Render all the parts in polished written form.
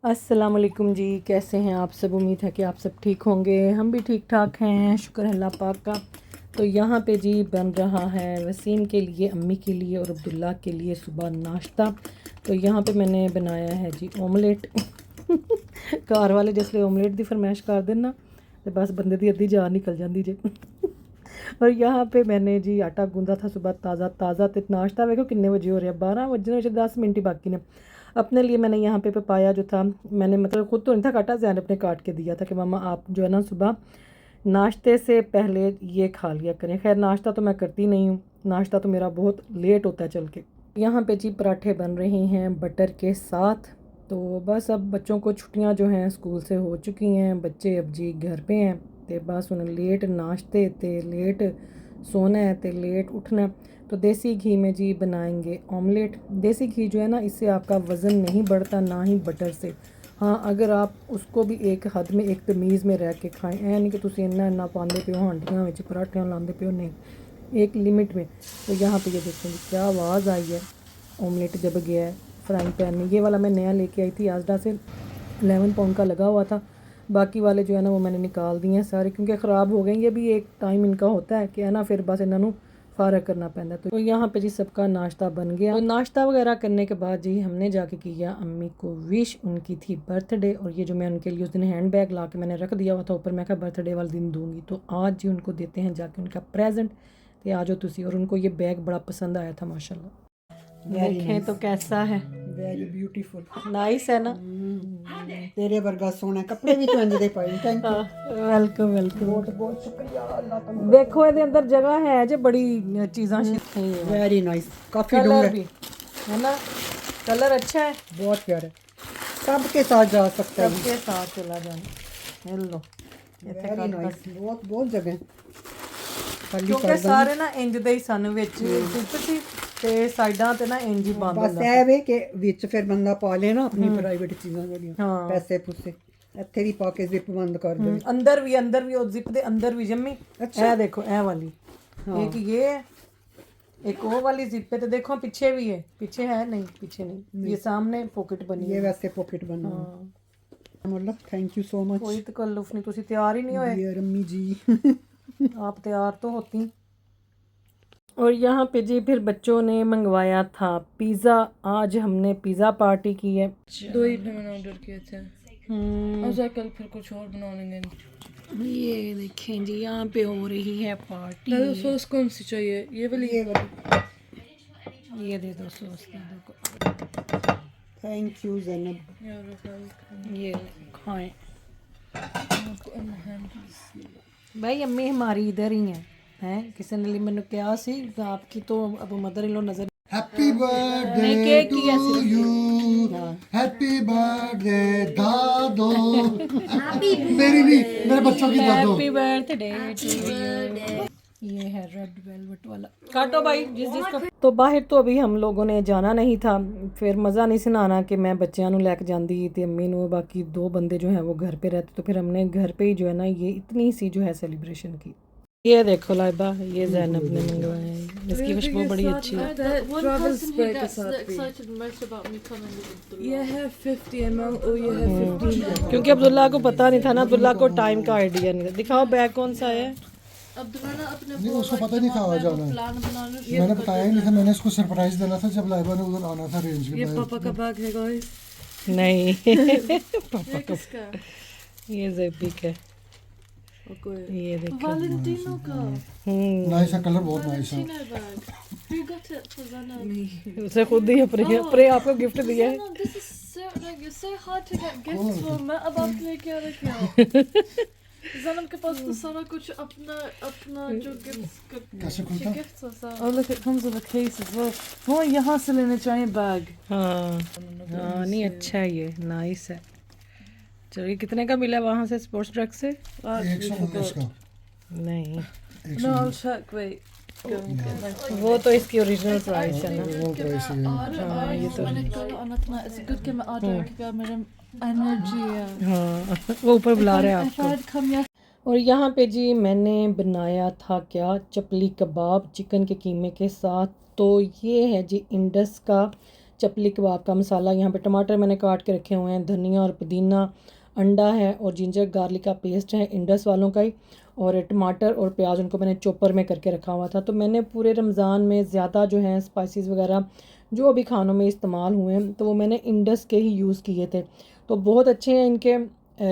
अस्सलाम वालेकुम जी, कैसे हैं आप सब। उम्मीद है कि आप सब ठीक होंगे। हम भी ठीक ठाक हैं, शुक्र है अल्लाह पाक का। तो यहाँ पे जी बन रहा है वसीम के लिए, अम्मी के लिए और अब्दुल्ला के लिए सुबह नाश्ता। तो यहाँ पे मैंने बनाया है जी ऑमलेट। घर वाले जिसले ऑमलेट की फरमाइश कर देना तो बस बंदे की अद्धी जान निकल जाती जे। और यहाँ पे मैंने जी आटा गूंदा था सुबह ताज़ा ताज़ा। तो नाश्ता देखो कितने बजे हो रहे हैं, 12 बजे 10 मिनट ही बाकी ने। अपने लिए मैंने यहाँ पे पपाया जो था, मैंने मतलब खुद तो नहीं था काटा, जैन अपने काट के दिया था कि मामा आप जो है ना सुबह नाश्ते से पहले ये खा लिया करें। खैर नाश्ता तो मैं करती नहीं हूँ, नाश्ता तो मेरा बहुत लेट होता है चल के। यहाँ पे जी पराठे बन रहे हैं बटर के साथ। तो बस अब बच्चों को छुट्टियाँ जो हैं स्कूल से हो चुकी हैं, बच्चे अब जी घर पे हैं। तो बस उन्हें लेट नाश्ते ते लेट सोना है ते लेट उठना। तो देसी घी में जी बनाएंगे ऑमलेट। देसी घी जो है ना, इससे आपका वज़न नहीं बढ़ता, ना ही बटर से। हाँ, अगर आप उसको भी एक हद में, एक तमीज़ में रह के खाएं, ऐ नहीं कि तुम इन्ना इन्ना पाते पे हो हांडियां में पराठियां लाते पे हो, नहीं, एक लिमिट में। तो यहाँ पे ये देखेंगे क्या आवाज़ आई है, ऑमलेट जब गया है फ्राइंग पैन में। ये वाला मैं नया लेके आई थी आजडा से, 11 पाउंड का लगा हुआ था। बाकी वाले जो है ना वो मैंने निकाल दिए हैं सारे, क्योंकि ख़राब हो गए। ये भी एक टाइम इनका होता है कि है ना, फिर बस इन्हों फ़ारग करना पैंदा। तो यहाँ पे जी सबका नाश्ता बन गया। तो नाश्ता वगैरह करने के बाद जी हमने जाके किया अम्मी को विश। उनकी थी बर्थडे, और ये जो मैं उनके लिए उस दिन हैंड बैग ला के मैंने रख दिया हुआ था ऊपर, मैं कहा बर्थडे वाले दिन दूँगी। तो आज जी उनको देते हैं जाके उनका प्रेजेंट। तो आज तुसी, और उनको ये बैग बड़ा पसंद आया था माशाल्लाह। देखें तो कैसा है, वेरी ब्यूटीफुल, नाइस है ना। तेरे वर्गा सोना कपड़े भी तो इंज दे पाई। Thank you, welcome welcome. बहुत बहुत शुक्रिया अल्लाह तुम। देखो ये अंदर जगह है जो बड़ी चीज़ां वेरी नाइस, काफी कलर डूंगा भी है ना, कलर अच्छा है, बहुत प्यारा, सबके साथ जा सकता है। सबके साथ चला जाना। हेलो वेरी नाइस, बहुत बहुत जगह खाली क्योंकि कर सारे ना इंज दे ही सन विच जिप सी ते साइडां ते ना इंज ही बंद बस ਹੁੰਦਾ ਇਹ ਵੇ ਕਿ ਵਿੱਚ ਫਿਰ ਬੰਦਾ ਪਾ ਲੇ ਨਾ ਆਪਣੀ ਪ੍ਰਾਈਵੇਟ ਚੀਜ਼ਾਂ ਜਿਹੜੀਆਂ ਹਾਂ। ਪੈਸੇ ਪੂਸੇ ਇੱਥੇ ਵੀ ਪਾ ਕੇ ਜ਼ਿਪ ਬੰਦ ਕਰ ਦੇ। अंदर भी और जिप दे अंदर भी जम्मी। ए देखो ए वाली, एक ये है, एक वो वाली जिप है। तो देखो पीछे भी है, पीछे है नहीं, पीछे नहीं, ये सामने पॉकेट बनी ये है। वैसे पॉकेट बना है। मतलब थैंक यू सो मच कोई तकल्लुफ नहीं, तुसी तैयार ही नहीं होए। डियर अम्मी जी। आप तैयार तो होती। और यहाँ पे जी फिर बच्चों ने मंगवाया था पिज़्ज़ा। आज हमने पिज़्ज़ा पार्टी की है। दो ही मैंने ऑर्डर किए थे। अच्छा कल फिर कुछ और बना लेंगे। ये देखें जी यहाँ पे हो रही है पार्टी। दादा सॉस कौन सी चाहिए, ये वाली? ये दे दो सॉस, दे दो। Thank you Zainab. ये खाएं भाई, अम्मी हमारी इधर ही हैं। किसी ने मैंने क्या सी आपकी तो अब मदर इन लॉ नजर। Happy birthday to you, happy birthday दादो। मेरी नहीं, मेरे बच्चों की दादो। Happy birthday to you. ये है रेड वेलवेट वाला, काटो भाई जिस जिसका। तो बाहर तो अभी हम लोगों ने जाना नहीं था, फिर मज़ा नहीं सुनाना कि मैं बच्चों को लैके जाती तो अम्मी को, बाकी दो बंदे जो हैं वो घर पे रहते। तो फिर हमने घर पे ही जो है ना ये इतनी सी जो है सेलिब्रेशन की। ये देखो लाइबा, ये जैनब ने मंगवाया है, इसकी खुशबू बड़ी अच्छी है। ट्रैवल स्प्रे के साथ भी ये है 50 ml और ये है 15 क्योंकि अब्दुल्ला को पता नहीं था ना, अब्दुल्ला को टाइम का आइडिया नहीं था। दिखाओ बैग कौन सा है। नहीं उसको पता नहीं था आ जाना है, मैंने बताया ही नहीं था। मैंने इसको सरप्राइज देना था जब लाइबा ने उधर आना था रेंज के ये बाद। पापा का बैग है गाइस। नहीं पापा का, ये ज़ैबिक है। ये देखो वैलेंटिनो का नाइस है, कलर बहुत नाइस है। Who got it for Zana? उसे खुद ही अपने आपको गिफ्ट दिया है। No, this is so like it's so hard to get gifts for. मैं अब आप लेके आ रखे हो। ज़नम के पास तो सारा कुछ अपना जो कैसे खुलता है? गिफ्ट्स होता है। Oh look, it comes with a case as well. वो यहाँ से लेने चाहिए बैग। हाँ हाँ, नहीं अच्छा है, ये नाइस है। चलिए कितने का मिला वहाँ से स्पोर्ट्स ड्रग से? 119 का। नहीं No, I'll check. Wait. Go and get my वो तो इसकी ओरिजिनल प्राइस है ना। वो प्राइस है। ये तो मैंने कल आना था। It's good कि मैं ऑर्डर किया, मेरे एनर्जी है। हाँ वो ऊपर बुला रहे हैं If आपको। I'd come yesterday. और यहाँ पे जी मैंने बनाया था क्या, चपली कबाब चिकन के कीमे के साथ। तो ये है जी इंडस का चपली कबाब का मसाला। यहाँ पे टमाटर मैंने काट के रखे हुए हैं, धनिया और पुदीना, अंडा है और जिंजर गार्लिक का पेस्ट है इंडस वालों का ही, और टमाटर और प्याज उनको मैंने चॉपर में करके रखा हुआ था। तो मैंने पूरे रमज़ान में ज़्यादा जो है स्पाइसेस वगैरह जो अभी खानों में इस्तेमाल हुए हैं तो वो मैंने इंडस के ही यूज़ किए थे। तो बहुत अच्छे हैं इनके,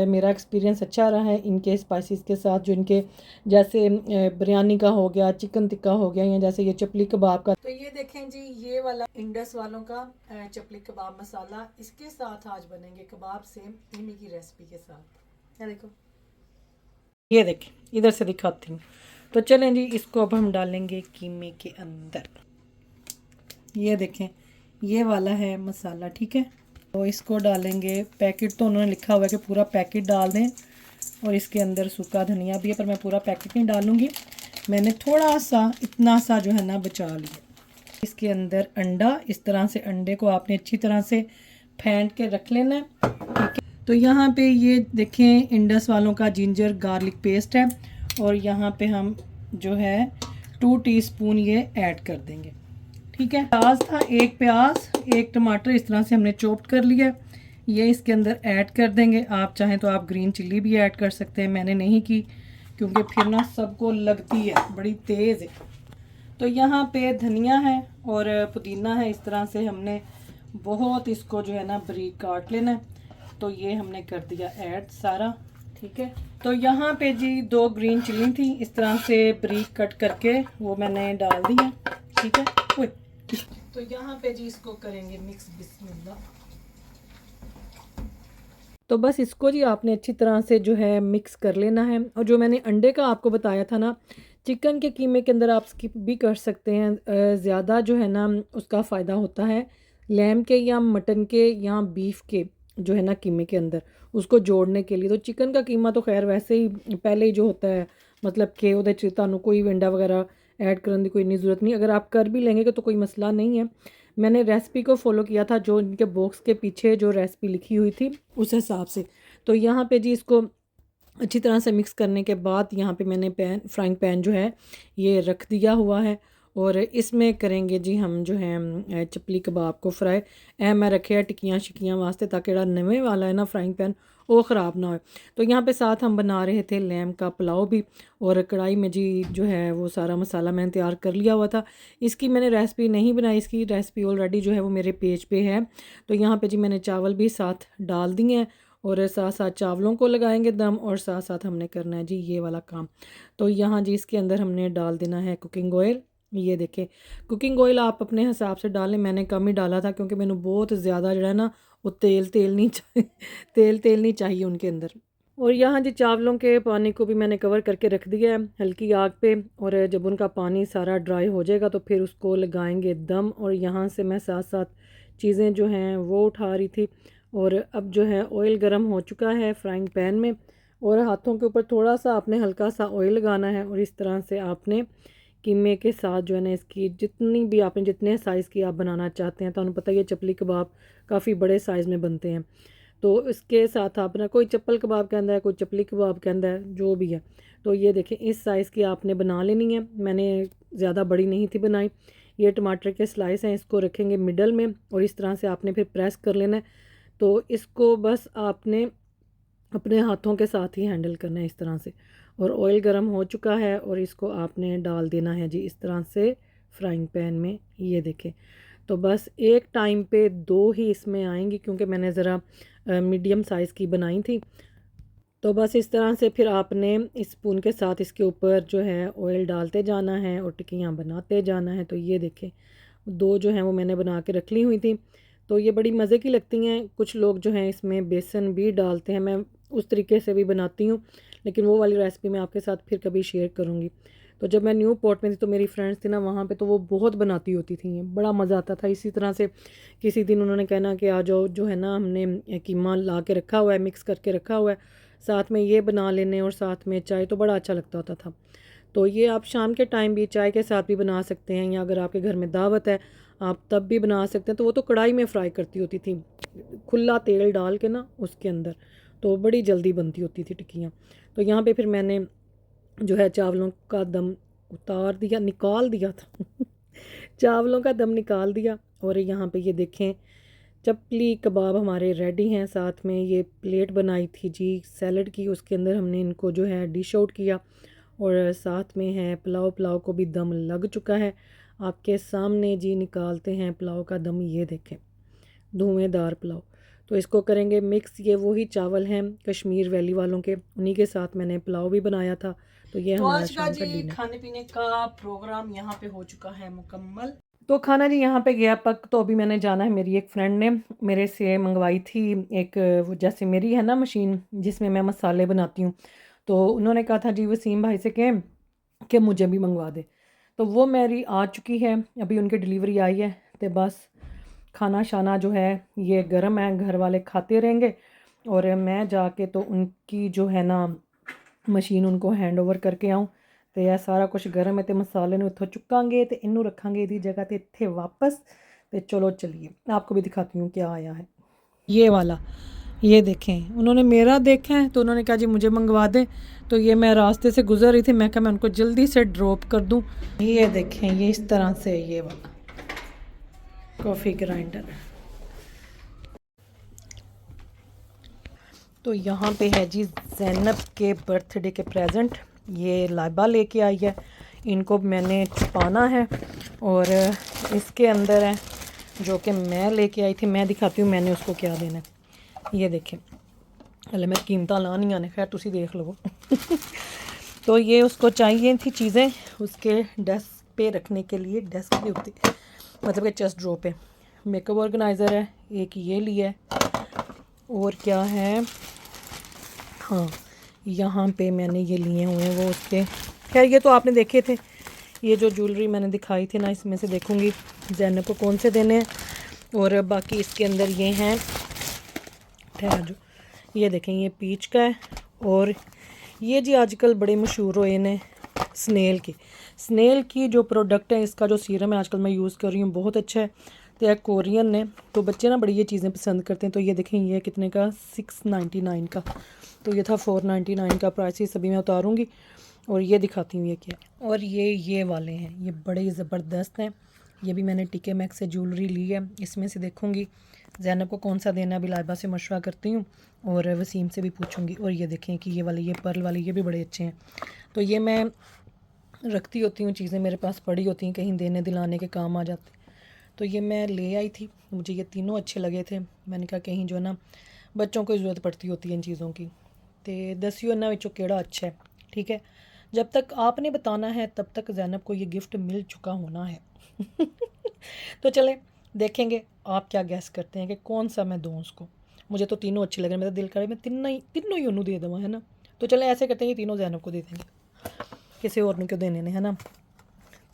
मेरा एक्सपीरियंस अच्छा रहा है इनके स्पाइसेस के साथ। जो इनके जैसे बिरयानी का हो गया, चिकन टिक्का हो गया, या जैसे ये चपली कबाब का। तो ये देखें जी, ये वाला इंडस वालों का चपली कबाब मसाला, इसके साथ आज बनेंगे कबाब सेम इन्हीं की रेसिपी के साथ। ये देखो, ये देखें, इधर से दिखाती हूँ। तो चलें जी, इसको अब हम डालेंगे कीमे के अंदर। ये देखें, ये वाला है मसाला, ठीक है। तो इसको डालेंगे, पैकेट तो उन्होंने लिखा हुआ है कि पूरा पैकेट डाल दें, और इसके अंदर सूखा धनिया भी है, पर मैं पूरा पैकेट नहीं डालूँगी, मैंने थोड़ा सा इतना सा जो है ना बचा लिया। इसके अंदर अंडा, इस तरह से अंडे को आपने अच्छी तरह से फेंट के रख लेना है, ठीक है। तो यहाँ पे ये देखें इंडस वालों का जिंजर गार्लिक पेस्ट है, और यहाँ पे हम जो है 2 टीस्पून ये ऐड कर देंगे, ठीक है। प्याज था, एक प्याज, एक टमाटर, इस तरह से हमने चॉप्ड कर लिया, ये इसके अंदर ऐड कर देंगे। आप चाहें तो आप ग्रीन चिल्ली भी ऐड कर सकते हैं, मैंने नहीं की क्योंकि फिर ना सबको लगती है, बड़ी तेज़ है। तो यहाँ पे धनिया है और पुदीना है, इस तरह से हमने बहुत इसको जो है ना बारीक काट लेना है। तो ये हमने कर दिया ऐड सारा, ठीक है। तो यहाँ पे जी 2 ग्रीन चिल्ली थी, इस तरह से बारीक कट करके वो मैंने डाल दिया, ठीक है। तो यहाँ पे जी इसको करेंगे मिक्स, बिस्मिल्लाह। तो बस इसको जी आपने अच्छी तरह से जो है मिक्स कर लेना है। और जो मैंने अंडे का आपको बताया था ना, चिकन के कीमे के अंदर आप स्किप भी कर सकते हैं, ज़्यादा जो है ना उसका फ़ायदा होता है लैम के या मटन के या बीफ के जो है ना कीमे के अंदर उसको जोड़ने के लिए। तो चिकन का कीमा तो खैर वैसे ही पहले ही जो होता है, मतलब कि ਉਹਦੇ 'ਚ ਤੁਹਾਨੂੰ कोई अंडा वगैरह ऐड करने की कोई इतनी ज़रूरत नहीं, अगर आप कर भी लेंगे तो कोई मसला नहीं है। मैंने रेसिपी को फॉलो किया था जो इनके बॉक्स के पीछे जो रेसिपी लिखी हुई थी उस हिसाब से। तो यहाँ पे जी इसको अच्छी तरह से मिक्स करने के बाद यहाँ पे मैंने फ्राइंग पैन जो है ये रख दिया हुआ है, और इसमें करेंगे जी हम जो है चपली कबाब को फ्राई। मैं रखे टिक्कियाँ शिक्कियाँ वास्ते ताकि जरा नवे वाला है ना फ्राइंग पैन वो ख़राब ना हो। तो यहाँ पे साथ हम बना रहे थे लैम का पुलाव भी, और कढ़ाई में जी जो है वो सारा मसाला मैंने तैयार कर लिया हुआ था। इसकी मैंने रेसिपी नहीं बनाई, इसकी रेसिपी ऑलरेडी जो है वो मेरे पेज पे है। तो यहाँ पे जी मैंने चावल भी साथ डाल दिए हैं, और साथ साथ चावलों को लगाएंगे दम, और साथ साथ हमने करना है जी ये वाला काम। तो यहाँ जी इसके अंदर हमने डाल देना है कुकिंग ऑयल। ये देखें, कुकिंग ऑयल आप अपने हिसाब से डालें, मैंने कम ही डाला था क्योंकि मैंने बहुत ज़्यादा जो है ना वो तेल नहीं चाहिए उनके अंदर। और यहाँ जी चावलों के पानी को भी मैंने कवर करके रख दिया है हल्की आग पे, और जब उनका पानी सारा ड्राई हो जाएगा तो फिर उसको लगाएंगे दम। और यहाँ से मैं साथ साथ चीज़ें जो हैं वो उठा रही थी, और अब जो है ऑयल गर्म हो चुका है फ्राइंग पैन में, और हाथों के ऊपर थोड़ा सा आपने हल्का सा ऑयल लगाना है, और इस तरह से आपने कीमे के साथ जो है ना इसकी जितनी भी आपने जितने साइज़ की आप बनाना चाहते हैं, तो आपको पता है ये चपली कबाब काफ़ी बड़े साइज़ में बनते हैं, तो इसके साथ आप ना कोई चप्पल कबाब कहता है, कोई चपली कबाब कहता है, जो भी है। तो ये देखें इस साइज़ की आपने बना लेनी है, मैंने ज़्यादा बड़ी नहीं थी बनाई। ये टमाटर के स्लाइस हैं, इसको रखेंगे मिडल में, और इस तरह से आपने फिर प्रेस कर लेना है। तो इसको बस आपने अपने हाथों के साथ ही हैंडल करना है इस तरह से। और ऑयल गर्म हो चुका है, और इसको आपने डाल देना है जी इस तरह से फ्राइंग पैन में। ये देखें, तो बस एक टाइम पे 2 ही इसमें आएंगी क्योंकि मैंने ज़रा मीडियम साइज़ की बनाई थी। तो बस इस तरह से फिर आपने इस स्पून के साथ इसके ऊपर जो है ऑयल डालते जाना है और टिक्कियाँ बनाते जाना है। तो ये देखें 2 जो हैं वो मैंने बना के रख ली हुई थी, तो ये बड़ी मज़े की लगती हैं। कुछ लोग जो हैं इसमें बेसन भी डालते हैं, मैं उस तरीके से भी बनाती हूँ, लेकिन वो वाली रेसिपी मैं आपके साथ फिर कभी शेयर करूँगी। तो जब मैं न्यू पॉट में थी तो मेरी फ्रेंड्स थी ना वहाँ पे, तो वो बहुत बनाती होती थी, बड़ा मज़ा आता था। इसी तरह से किसी दिन उन्होंने कहना कि आ जाओ, जो है ना हमने कीमा ला के रखा हुआ है, मिक्स करके रखा हुआ है, साथ में ये बना लेने और साथ में चाय, तो बड़ा अच्छा लगता होता था। तो ये आप शाम के टाइम भी चाय के साथ भी बना सकते हैं, या अगर आपके घर में दावत है आप तब भी बना सकते हैं। तो वो तो कढ़ाई में फ्राई करती होती थी खुला तेल डाल के ना उसके अंदर, तो बड़ी जल्दी बनती होती थी टिक्कियाँ। तो यहाँ पे फिर मैंने जो है चावलों का दम उतार दिया, निकाल दिया था चावलों का दम निकाल दिया, और यहाँ पे ये देखें चपली कबाब हमारे रेडी हैं। साथ में ये प्लेट बनाई थी जी सैलड की, उसके अंदर हमने इनको जो है डिश आउट किया। और साथ में है पुलाव, पुलाव को भी दम लग चुका है आपके सामने जी। निकालते हैं पुलाव का दम, ये देखें धुआंधार पुलाव। तो इसको करेंगे मिक्स। ये वही चावल हैं कश्मीर वैली वालों के, उन्हीं के साथ मैंने पुलाव भी बनाया था। तो ये हमारा शाम का डिनर, खाने पीने का प्रोग्राम यहाँ पे हो चुका है मुकम्मल। तो खाना जी यहाँ पे गया पक। तो अभी मैंने जाना है, मेरी एक फ्रेंड ने मेरे से मंगवाई थी एक वो जैसे मेरी है ना मशीन जिसमें मैं मसाले बनाती हूँ, तो उन्होंने कहा था जी वसीम भाई से कि मुझे भी मंगवा दे। तो वो मेरी आ चुकी है, अभी उनकी डिलीवरी आई है। तो बस खाना शाना जो है ये गर्म है, घर वाले खाते रहेंगे और मैं जाके तो उनकी जो है ना मशीन उनको हैंड ओवर करके आऊँ। तो यह सारा कुछ गर्म है, तो मसाले ਨੂੰ ਇੱਥੋਂ चुकांगे तो इनू रखांगे ਇਹਦੀ जगह ਤੇ ਇੱਥੇ वापस। तो चलो चलिए आपको भी दिखाती हूँ क्या आया है। ये वाला ये देखें, उन्होंने मेरा देखा है तो उन्होंने कहा जी मुझे मंगवा दें। तो ये मैं रास्ते से गुजर रही थी, मैं कहा मैं उनको जल्दी से ड्रॉप कर दूँ। ये देखें ये इस तरह से ये वाला कॉफ़ी ग्राइंडर। तो यहाँ पे है जी ज़ैनब के बर्थडे के प्रेजेंट, ये लाइबा लेके आई है, इनको मैंने छुपाना है। और इसके अंदर है जो कि मैं लेके आई थी, मैं दिखाती हूँ मैंने उसको क्या देना है। ये देखें हले मैं कीमतां लानियां ने, खैर तुसी देख लो। तो ये उसको चाहिए थी चीज़ें उसके डेस्क पे रखने के लिए, डेस्क भी होती मतलब कि चेस्ट ड्रॉ पे। मेकअप ऑर्गेनाइज़र है एक, ये लिया है। और क्या है, हाँ यहाँ पे मैंने ये लिए हुए हैं वो उसके, खैर ये तो आपने देखे थे। ये जो ज्वेलरी मैंने दिखाई थी ना, इसमें से देखूँगी ज़ैनब को कौन से देने हैं। और बाकी इसके अंदर ये हैं, ठहर जो ये देखें ये पीच का है। और ये जी आजकल बड़े मशहूर हुए ने स्नेल की जो प्रोडक्ट है, इसका जो सीरम है आजकल मैं यूज़ कर रही हूँ, बहुत अच्छा है। तो यह कोरियन ने, तो बच्चे ना बड़ी ये चीज़ें पसंद करते हैं। तो ये देखें ये कितने का, 699 का। तो ये था 499 का प्राइस, ये सभी मैं उतारूँगी और ये दिखाती हूँ ये क्या है। और ये वाले हैं, ये बड़े ज़बरदस्त हैं। ये भी मैंने टीके मैक्स से ज्वेलरी ली है, इसमें से देखूँगी ज़ैनब को कौन सा देना है। अभी लाइबा से मशवरा करती हूँ और वसीम से भी पूछूँगी। और ये देखें कि ये वाले, ये पर्ल वाले, ये भी बड़े अच्छे हैं। तो ये मैं रखती होती हूँ चीज़ें, मेरे पास पड़ी होती हैं, कहीं देने दिलाने के काम आ जाते। तो ये मैं ले आई थी, मुझे ये तीनों अच्छे लगे थे। मैंने कहा कहीं जो है ना बच्चों को ज़रूरत पड़ती होती है इन चीज़ों की। तो दसियो इन्होंने विचों केड़ा अच्छा है, ठीक है। जब तक आपने बताना है तब तक ज़ैनब को ये गिफ्ट मिल चुका होना है। तो चले देखेंगे आप क्या गैस करते हैं कि कौन सा मैं दूँ उसको। मुझे तो तीनों अच्छे लग रहे हैं, मेरा दिल करे मैं तीनों ही उन्होंने दे दूँ, है ना। तो चले ऐसे करते हैं कि तीनों ज़ैनब को दे देंगे, किसी और ने क्यों देने ने, है ना।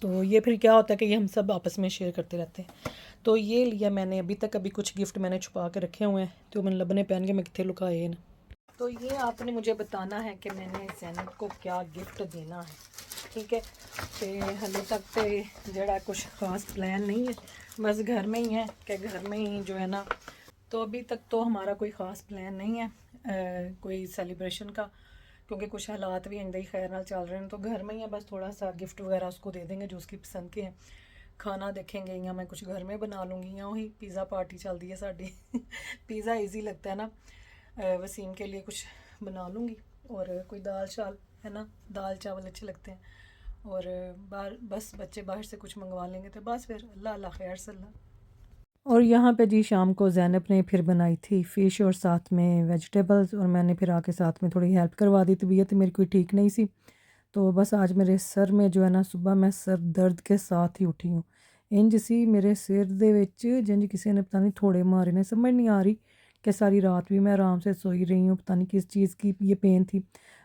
तो ये फिर क्या होता है कि ये हम सब आपस में शेयर करते रहते हैं। तो ये लिया मैंने, अभी तक अभी कुछ गिफ्ट मैंने छुपा के रखे हुए हैं, तो मैंने लबने पहन के मैं कितने लुकाए ना। तो ये आपने मुझे बताना है कि मैंने ज़ैनब को क्या गिफ्ट देना है, ठीक है। तो हाले तक तो जड़ा कुछ ख़ास प्लान नहीं है, बस घर में ही है कि घर में ही जो है ना। तो अभी तक तो हमारा कोई ख़ास प्लान नहीं है कोई सेलिब्रेशन का, क्योंकि कुछ हालात भी इंदा ही खैर नाल चल रहे हैं। तो घर में ही है, बस थोड़ा सा गिफ्ट वगैरह उसको दे देंगे जो उसकी पसंद के हैं। खाना देखेंगे या मैं कुछ घर में बना लूँगी, या वही पिज़्ज़ा पार्टी चलती है साड़ी। पिज़्ज़ा ईजी लगता है ना, वसीम के लिए कुछ बना लूँगी। और कोई दाल शाल है ना, दाल चावल अच्छे लगते हैं। और बाहर बस बच्चे बाहर से कुछ मंगवा लेंगे, तो बस फिर अल्लाह अल्लाह खैर सल्ला। और यहाँ पे जी शाम को ज़ैनब ने फिर बनाई थी फ़िश और साथ में वेजिटेबल्स, और मैंने फिर आके साथ में थोड़ी हेल्प करवा दी। तबीयत मेरी कोई ठीक नहीं सी, तो बस आज मेरे सर में जो है ना, सुबह मैं सर दर्द के साथ ही उठी हूँ। इंज सी मेरे सिर दे विच जिंज किसी ने पता नहीं थोड़े मारे ने, समझ नहीं आ रही कि सारी रात भी मैं आराम से सोई रही हूँ। पता नहीं किस चीज़ की ये पेन थी,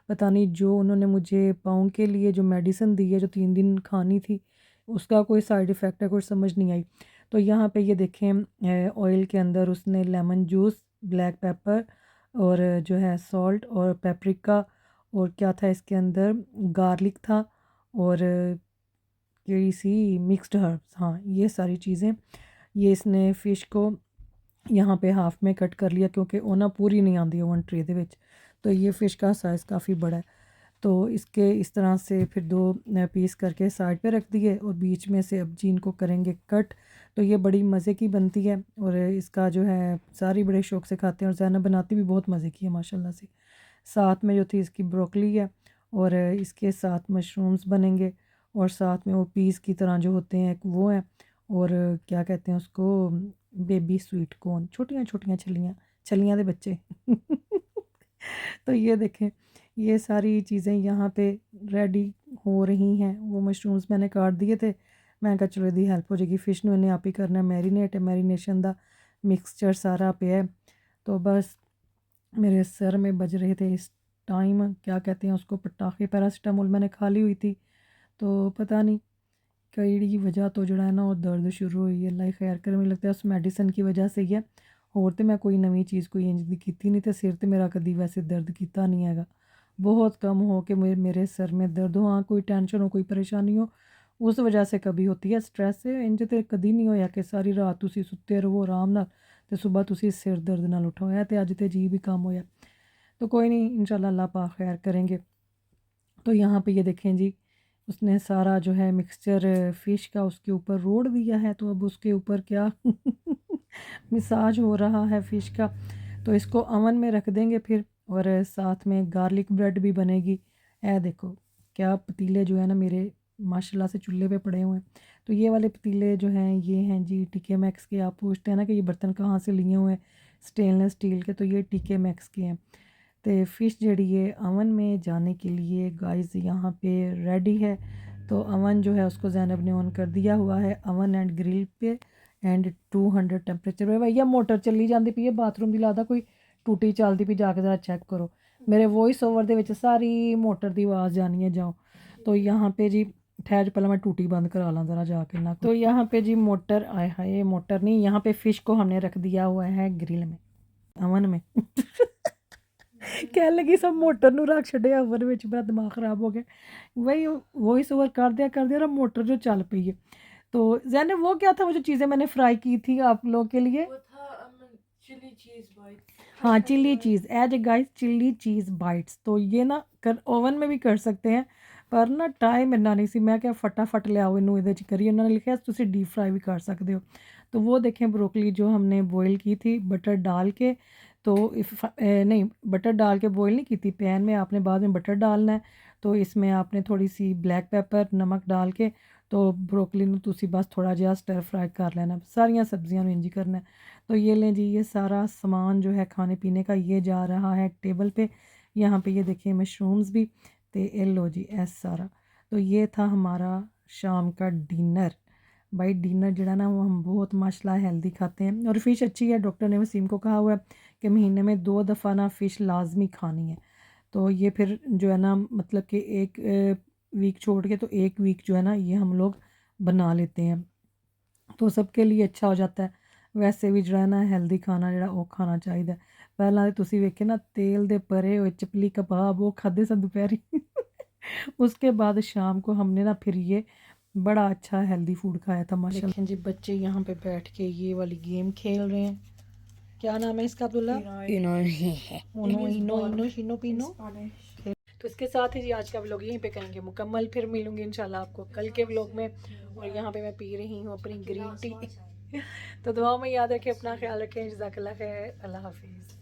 पता नहीं। जो उन्होंने मुझे पाँव के लिए जो मेडिसिन दी है, जो 3 दिन खानी थी, उसका कोई साइड इफ़ेक्ट है, कुछ समझ नहीं आई। तो यहाँ पे ये देखें ऑयल के अंदर उसने लेमन जूस, ब्लैक पेपर और जो है सॉल्ट और पेपरिका, और क्या था इसके अंदर, गार्लिक था और केड़ी सी मिक्स्ड हर्ब्स, हाँ ये सारी चीज़ें। ये इसने फ़िश को यहाँ पे हाफ में कट कर लिया, क्योंकि वो ना पूरी नहीं आती ओवन ट्रे दे विच। तो ये फ़िश का साइज़ काफ़ी बड़ा है, तो इसके इस तरह से फिर 2 पीस करके साइड पे रख दिए, और बीच में से अब जी इनको करेंगे कट। तो ये बड़ी मज़े की बनती है और इसका जो है सारी बड़े शौक़ से खाते हैं और ज़ैनब बनाती भी बहुत मज़े की है माशाल्लाह से। साथ में जो थी इसकी ब्रोकली है और इसके साथ मशरूम्स बनेंगे और साथ में वो पीस की तरह जो होते हैं वो हैं और क्या कहते हैं उसको, बेबी स्वीट कॉर्न, छोटियाँ छोटियाँ छलियाँ, छलियाँ दे बच्चे तो ये देखें, ये सारी चीज़ें यहाँ पे रेडी हो रही हैं। वो मशरूम्स मैंने काट दिए थे, मैं कहा चलो यदि हेल्प हो जाएगी। फ़िश ने इन्हें आप ही करना है मैरिनेट, मैरिनेशन दा मिक्सचर सारा पे है। तो बस मेरे सर में बज रहे थे इस टाइम, क्या कहते हैं उसको, पटाखे। पैरासिटामोल मैंने खा ली हुई थी, तो पता नहीं कई वजह तो जड़ा है ना, और दर्द शुरू हुई है। अल्लाह खैर करे, मुझे लगता है उस मेडिसिन की वजह से ही है। होर तो मैं कोई नवी चीज़ कोई इंज दी कीती नहीं, तो सिर तो मेरा कभी वैसे दर्द किता नहीं हैगा। बहुत कम हो के मेरे सर में दर्द हो, हाँ कोई टेंशन हो कोई परेशानी हो उस वजह से कभी होती है, स्ट्रेस से। इंज तो कभी नहीं होया कि सारी रात तुसी सुते रहो आराम नाल ते सुबह तुसी सिर दर्द नाल उठो है। तो अज तो जी भी काम होया, तो कोई नहीं, इंशाल्लाह अल्लाह पाक खैर करेंगे। तो यहाँ पे ये देखें जी, उसने सारा जो है मिक्सचर फ़िश का उसके ऊपर रोड़ दिया है। तो अब उसके ऊपर क्या मिसाज हो रहा है फ़िश का। तो इसको अवन में रख देंगे फिर, और साथ में गार्लिक ब्रेड भी बनेगी। ए देखो क्या पतीले जो है ना मेरे माशाल्लाह से चूल्हे पे पड़े हुए हैं। तो ये वाले पतीले जो हैं ये हैं जी टीके मैक्स के। आप पूछते हैं ना कि ये बर्तन कहाँ से लिए हुए हैं, स्टेनलेस स्टील के, तो ये टीके मैक्स के हैं। तो फ़िश जड़ी है अवन में जाने के लिए गाइस यहाँ पे रेडी है। तो अवन जो है उसको ज़ैनब ने ऑन कर दिया हुआ है, अवन एंड ग्रिल पे, एंड 200 टेम्परेचर पे। भैया मोटर चली जाती पई है बाथरूम की, लगता कोई टूटी चलती पई, जाके ज़रा चेक करो। मेरे वॉइस ओवर दे विच सारी मोटर की आवाज़ जानी है जाओ। तो यहाँ पे जी ठहर पहले मैं टूटी बंद करा ला ज़रा जाके ना। तो यहाँ पे जी मोटर, आए हाय मोटर नहीं, यहाँ पे फ़िश को हमने रख दिया हुआ है ग्रिल में, अवन में कह लगी सब मोटर नू रख छड़िया ओवन में, मेरा दिमाग खराब हो गया। वही वॉइस ओवर कर दिया और मोटर जो चल पई है। तो ज़ैनब वो क्या था, वो जो चीज़ें मैंने फ्राई की थी आप लोग के लिए? वो था चिली चीज़ बाइट। हाँ chilli cheese, as a guys chilli cheese bites. तो ये ना कर ओवन में भी कर सकते हैं, पर ना टाइम इन्ना नहीं सी, मैं क्या फटाफट ले आओ इनू इहदे च करिए। उन्होंने लिखा है तुसी डीप फ्राई भी कर सकते हो। तो वो देखें ब्रोकली जो हमने बॉयल की थी बटर डाल के, तो नहीं बटर डाल के बॉयल नहीं की थी, पैन में आपने बाद में बटर डालना है। तो इसमें आपने थोड़ी सी ब्लैक पेपर नमक डाल के, तो ब्रोकली नू तुसी बस थोड़ा जिहा स्टर फ्राई कर लेना, सारियां सब्जियां नू इंज ही करना है। तो ये लें जी, ये सारा सामान जो है खाने पीने का ये जा रहा है टेबल पे। यहाँ पे ये देखिए मशरूम्स भी, तो ये लो जी ऐसा सारा। तो ये था हमारा शाम का डिनर। भाई डिनर जड़ा ना वो हम बहुत माशाल्लाह हेल्दी खाते हैं, और फ़िश अच्छी है। डॉक्टर ने वसीम को कहा हुआ है कि महीने में 2 दफ़ा ना फ़िश लाजमी खानी है। तो ये फिर जो है ना मतलब कि एक वीक छोड़ के, तो एक वीक जो है ना ये हम लोग बना लेते हैं, तो सबके लिए अच्छा हो जाता है। वैसे भी जो है ना हेल्दी खाना जो वो खाना चाहिए। पहला तो तुसी वेखे ना तेल दे परे हुए चपली कबाब वो खाधे सन दोपहरी उसके बाद शाम को हमने ना फिर ये बड़ा अच्छा हेल्दी फूड खाया था माशाल्लाह। देखें जी बच्चे यहाँ पे बैठ के ये वाली गेम खेल रहे हैं। क्या नाम है इसका अब्दुल्ला? इनो पिनो। तो इसके साथ ही जी आज का व्लॉग यहीं पे करेंगे मुकम्मल। फिर मिलूंगी इंशाल्लाह आपको कल के व्लॉग में। और यहाँ पे मैं पी रही हूँ अपनी ग्रीन टी तो दुआ में याद रखें, अपना ख्याल रखें। जज़ाकल्लाह खैर, अल्लाह हाफिज़।